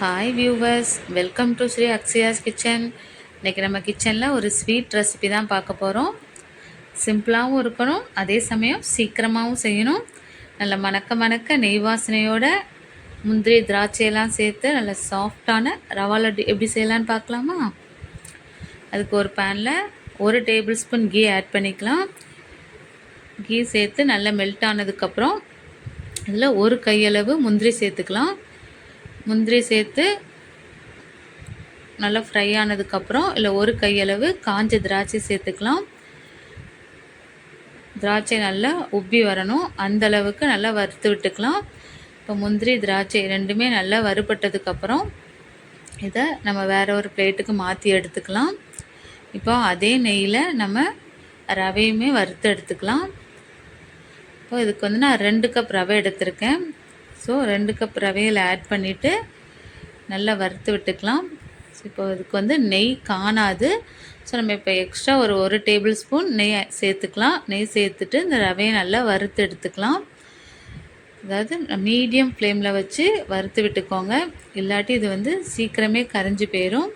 Hi viewers, welcome to Shri Akshaya's kitchen. இன்றைக்கி நம்ம கிச்சனில் ஒரு ஸ்வீட் ரெசிபி தான் பார்க்க போகிறோம். சிம்பிளாகவும் இருக்கணும், அதே சமயம் சீக்கிரமாகவும் செய்யணும். நல்ல மணக்க மணக்க நெய் வாசனையோட முந்திரி திராட்சையெல்லாம் சேர்த்து நல்ல சாஃப்டான ரவா லட்டு எப்படி செய்யலான்னு பார்க்கலாமா? அதுக்கு ஒரு பேனில் 1 டேபிள் ஸ்பூன் கீ ஆட் பண்ணிக்கலாம். கீ சேர்த்து நல்லா மெல்ட் ஆனதுக்கப்புறம் இதில் 1 கையளவு முந்திரி சேர்த்துக்கலாம். முந்திரி சேர்த்து நல்லா ஃப்ரை ஆனதுக்கப்புறம் இல்லை 1 கையளவு காஞ்ச திராட்சை சேர்த்துக்கலாம். திராட்சை நல்லா உப்பி வரணும், அந்த அளவுக்கு நல்லா வறுத்து விட்டுக்கலாம். இப்போ முந்திரி திராட்சை ரெண்டுமே நல்லா வறுபட்டதுக்கப்புறம் இதை நம்ம வேறு ஒரு பிளேட்டுக்கு மாற்றி எடுத்துக்கலாம். இப்போ அதே நெய்யில் நம்ம ரவையுமே வறுத்து எடுத்துக்கலாம். இப்போ இதுக்கு வந்து நான் 2 கப் ரவை எடுத்திருக்கேன். ஸோ 2 கப் ரவையில் ஆட் பண்ணிவிட்டு நல்லா வறுத்து விட்டுக்கலாம். இப்போ இதுக்கு வந்து நெய் காணாது. ஸோ நம்ம இப்போ எக்ஸ்ட்ரா ஒரு டேபிள் ஸ்பூன் நெய் சேர்த்துக்கலாம். நெய் சேர்த்துட்டு இந்த ரவையை நல்லா வறுத்து எடுத்துக்கலாம். அதாவது மீடியம் ஃப்ளேமில் வச்சு வறுத்து விட்டுக்கோங்க, இல்லாட்டி இது வந்து சீக்கிரமே கரைஞ்சி போயிடும்.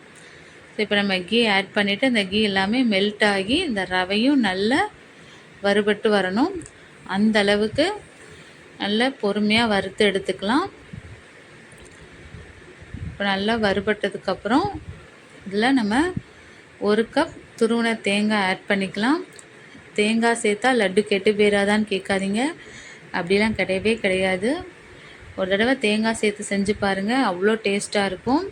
ஸோ இப்போ நம்ம கீ ஆட் பண்ணிவிட்டு இந்த கீ எல்லாமே மெல்ட் ஆகி இந்த ரவையும் நல்லா வறுபட்டு வரணும். அந்த அளவுக்கு நல்லா பொறுமையாக வறுத்து எடுத்துக்கலாம். இப்போ நல்லா வறுபட்டதுக்கப்புறம் இதில் நம்ம 1 கப் துருவின தேங்காய் ஆட் பண்ணிக்கலாம். தேங்காய் சேர்த்தா லட்டு கெட்டு போயிடாதான்னு கேட்காதீங்க, அப்படிலாம் கிடையவே கிடையாது. ஒரு தடவை தேங்காய் சேர்த்து செஞ்சு பாருங்கள், அவ்வளோ டேஸ்ட்டாக இருக்கும்.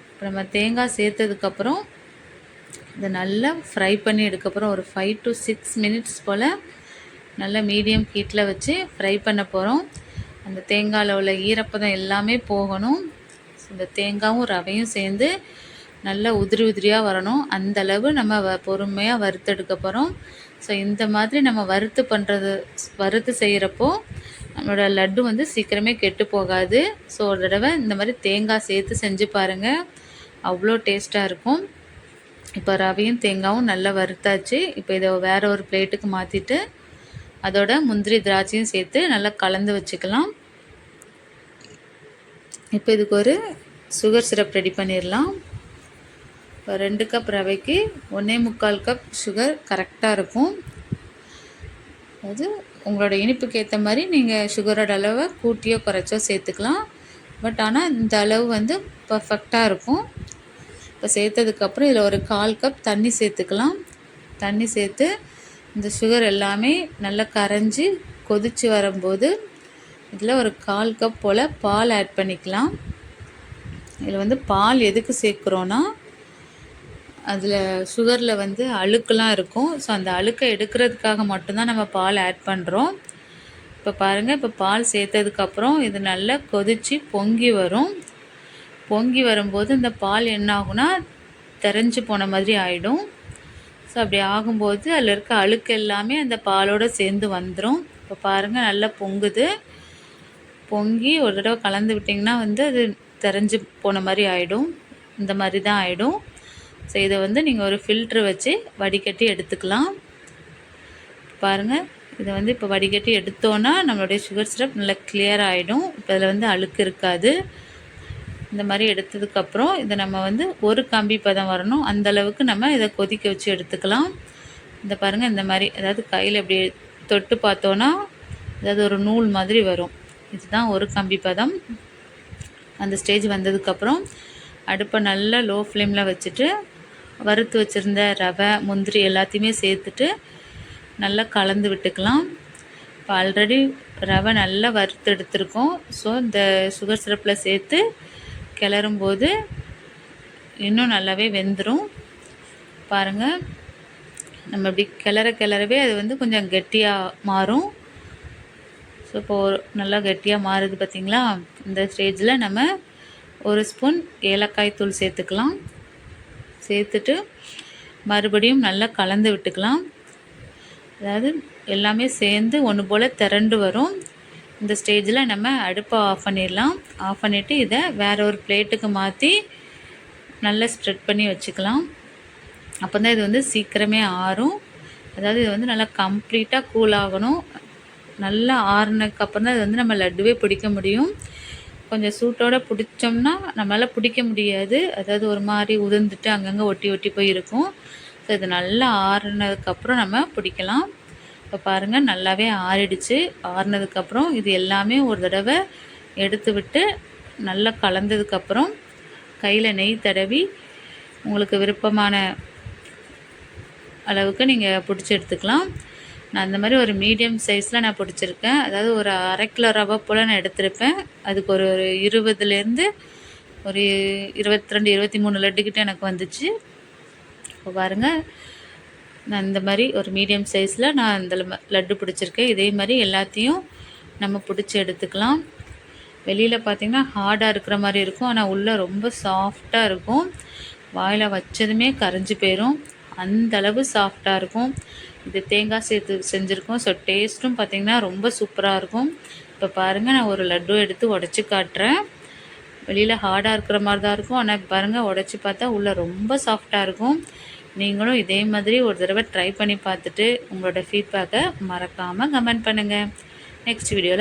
இப்போ நம்ம தேங்காய் சேர்த்ததுக்கப்புறம் இதை நல்லா ஃப்ரை பண்ணி எடுக்கப்புறம் ஒரு 5 to 6 மினிட்ஸ் போல் நல்லா மீடியம் ஹீட்டில் வச்சு ஃப்ரை பண்ண போகிறோம். அந்த தேங்காயில் உள்ள ஈரப்பதம் எல்லாமே போகணும். இந்த தேங்காயும் ரவையும் சேர்ந்து நல்லா உதிரி உதிரியாக வரணும், அந்தளவு நம்ம பொறுமையாக வறுத்தெடுக்க போகிறோம். ஸோ இந்த மாதிரி நம்ம வறுத்து செய்கிறப்போ நம்மளோட லட்டு வந்து சீக்கிரமே கெட்டு போகாது. ஸோ ஒரு தடவை இந்த மாதிரி தேங்காய் சேர்த்து செஞ்சு பாருங்கள், அவ்வளோ டேஸ்ட்டாக இருக்கும். இப்போ ரவையும் தேங்காயும் நல்லா வறுத்தாச்சு. இப்போ இதை வேறு ஒரு பிளேட்டுக்கு மாற்றிட்டு அதோட முந்திரி திராட்சையும் சேர்த்து நல்லா கலந்து வச்சுக்கலாம். இப்போ இதுக்கு ஒரு சுகர் சிரப் ரெடி பண்ணிடலாம். இப்போ 2 கப் ரவைக்கு 1.25 கப் சுகர் கரெக்டாக இருக்கும். அது உங்களோட இனிப்புக்கு ஏற்ற மாதிரி நீங்கள் சுகரோட அளவை கூட்டியோ குறைச்சோ சேர்த்துக்கலாம். பட் ஆனால் இந்த அளவு வந்து பர்ஃபெக்டாக இருக்கும். இப்போ சேர்த்ததுக்கப்புறம் இதில் ஒரு 1/4 கப் தண்ணி சேர்த்துக்கலாம். தண்ணி சேர்த்து இந்த சுகர் எல்லாமே நல்லா கரைஞ்சி கொதித்து வரும்போது இதில் ஒரு 1/4 கப் போல் பால் ஆட் பண்ணிக்கலாம். இதில் வந்து பால் எதுக்கு சேர்க்குறோன்னா, அதில் சுகரில் வந்து அழுக்கெலாம் இருக்கும். ஸோ அந்த அழுக்கை எடுக்கிறதுக்காக மட்டும்தான் நம்ம பால் ஆட் பண்ணுறோம். இப்போ பாருங்கள், இப்போ பால் சேர்த்ததுக்கப்புறம் இது நல்லா கொதித்து பொங்கி வரும். பொங்கி வரும்போது இந்த பால் என்ன ஆகுனா தெரிஞ்சு போன மாதிரி ஆகிடும். ஸோ அப்படி ஆகும்போது அதில் இருக்க அழுக்கு எல்லாமே அந்த பாலோடு சேர்ந்து வந்துடும். இப்போ பாருங்கள், நல்லா பொங்குது. பொங்கி ஒரு தடவை கலந்து விட்டிங்கன்னா வந்து அது தெரிஞ்சு போன மாதிரி ஆகிடும். இந்த மாதிரி தான் ஆகிடும். ஸோ இதை வந்து நீங்கள் ஒரு ஃபில்ட்ரு வச்சு வடிகட்டி எடுத்துக்கலாம். பாருங்கள், இதை வந்து இப்போ வடிகட்டி எடுத்தோன்னா நம்மளுடைய சுகர் சிரப் நல்லா கிளியர் ஆகிடும். இப்போ இதில் வந்து அழுக்கு இருக்காது. இந்த மாதிரி எடுத்ததுக்கப்புறம் இதை நம்ம வந்து ஒரு கம்பி பதம் வரணும், அந்தளவுக்கு நம்ம இதை கொதிக்க வச்சு எடுத்துக்கலாம். இந்த பாருங்கள், இந்த மாதிரி அதாவது கையில் இப்படி தொட்டு பார்த்தோன்னா அதாவது ஒரு நூல் மாதிரி வரும். இதுதான் ஒரு கம்பி பதம். அந்த ஸ்டேஜ் வந்ததுக்கப்புறம் அடுப்பை நல்லா லோ ஃப்ளேமில் வச்சுட்டு வறுத்து வச்சுருந்த ரவை முந்திரி எல்லாத்தையுமே சேர்த்துட்டு நல்லா கலந்து விட்டுக்கலாம். இப்போ ஆல்ரெடி ரவை நல்லா வறுத்து எடுத்துருக்கோம். ஸோ இந்த சுகர் சிரப்பில் சேர்த்து கிளறும்போது இன்னும் நல்லாவே வெந்துடும். பாருங்கள், நம்ம இப்படி கிளறவே அது வந்து கொஞ்சம் கெட்டியாக மாறும். ஸோ இப்போது நல்லா கெட்டியாக மாறுது பார்த்திங்களா? இந்த ஸ்டேஜில் நம்ம 1 ஸ்பூன் ஏலக்காய் தூள் சேர்த்துக்கலாம். சேர்த்துட்டு மறுபடியும் நல்லா கலந்து விட்டுக்கலாம். அதாவது எல்லாமே சேர்ந்து ஒன்று போல் திரண்டு வரும். இந்த ஸ்டேஜில் நம்ம அடுப்பை ஆஃப் பண்ணிடலாம். ஆஃப் பண்ணிவிட்டு இதை வேறு ஒரு பிளேட்டுக்கு மாற்றி நல்லா ஸ்ப்ரெட் பண்ணி வச்சுக்கலாம். அப்போ தான் இது வந்து சீக்கிரமே ஆறும். அதாவது இது வந்து நல்லா கம்ப்ளீட்டாக கூல் ஆகணும். நல்லா ஆறுனதுக்கப்புறம் தான் இது வந்து நம்ம லட்டுவே பிடிக்க முடியும். கொஞ்சம் சூட்டோடு பிடிச்சோம்னா நம்மளால் பிடிக்க முடியாது. அதாவது ஒரு மாதிரி உதிர்ந்துட்டு அங்கங்கே ஒட்டி ஒட்டி போய் இருக்கும். ஸோ இது நல்லா ஆறுனதுக்கப்புறம் நம்ம பிடிக்கலாம். இப்போ பாருங்கள் நல்லாவே ஆறிடுச்சு. ஆறுனதுக்கப்புறம் இது எல்லாமே ஒரு தடவை எடுத்து விட்டு நல்லா கலந்ததுக்கப்புறம் கையில் நெய் தடவி உங்களுக்கு விருப்பமான அளவுக்கு நீங்கள் பிடிச்சி எடுத்துக்கலாம். நான் அந்த மாதிரி ஒரு மீடியம் சைஸில் நான் பிடிச்சிருக்கேன். அதாவது ஒரு 1/2 கிலோ ரவை போல் நான் எடுத்திருப்பேன். அதுக்கு ஒரு 20லேருந்து ஒரு 22 23 லட்டுக்கிட்ட எனக்கு வந்துச்சு. இப்போ பாருங்கள் நான் இந்த மாதிரி ஒரு மீடியம் சைஸில் நான் இந்த லட்டு பிடிச்சிருக்கேன். இதே மாதிரி எல்லாத்தையும் நம்ம பிடிச்சி எடுத்துக்கலாம். வெளியில் பார்த்திங்கன்னா ஹார்டாக இருக்கிற மாதிரி இருக்கும், ஆனால் உள்ளே ரொம்ப சாஃப்டாக இருக்கும். வாயில் வச்சதுமே கரைஞ்சி போயிடும், அந்தளவு சாஃப்டாக இருக்கும். இது தேங்காய் சேர்த்து செஞ்சுருக்கோம். ஸோ டேஸ்ட்டும் பார்த்திங்கன்னா ரொம்ப சூப்பராக இருக்கும். இப்போ பாருங்கள் நான் ஒரு லட்டு எடுத்து உடச்சி காட்டுறேன். வெளியில் ஹார்டாக இருக்கிற மாதிரி தான் இருக்கும், ஆனால் பாருங்கள் உடச்சி பார்த்தா உள்ளே ரொம்ப சாஃப்டாக இருக்கும். நீங்களும் இதே மாதிரி ஒரு தடவை ட்ரை பண்ணி பார்த்துட்டு உங்களோட ஃபீட்பேக்கை மறக்காமல் கமெண்ட் பண்ணுங்கள். நெக்ஸ்ட் வீடியோவில்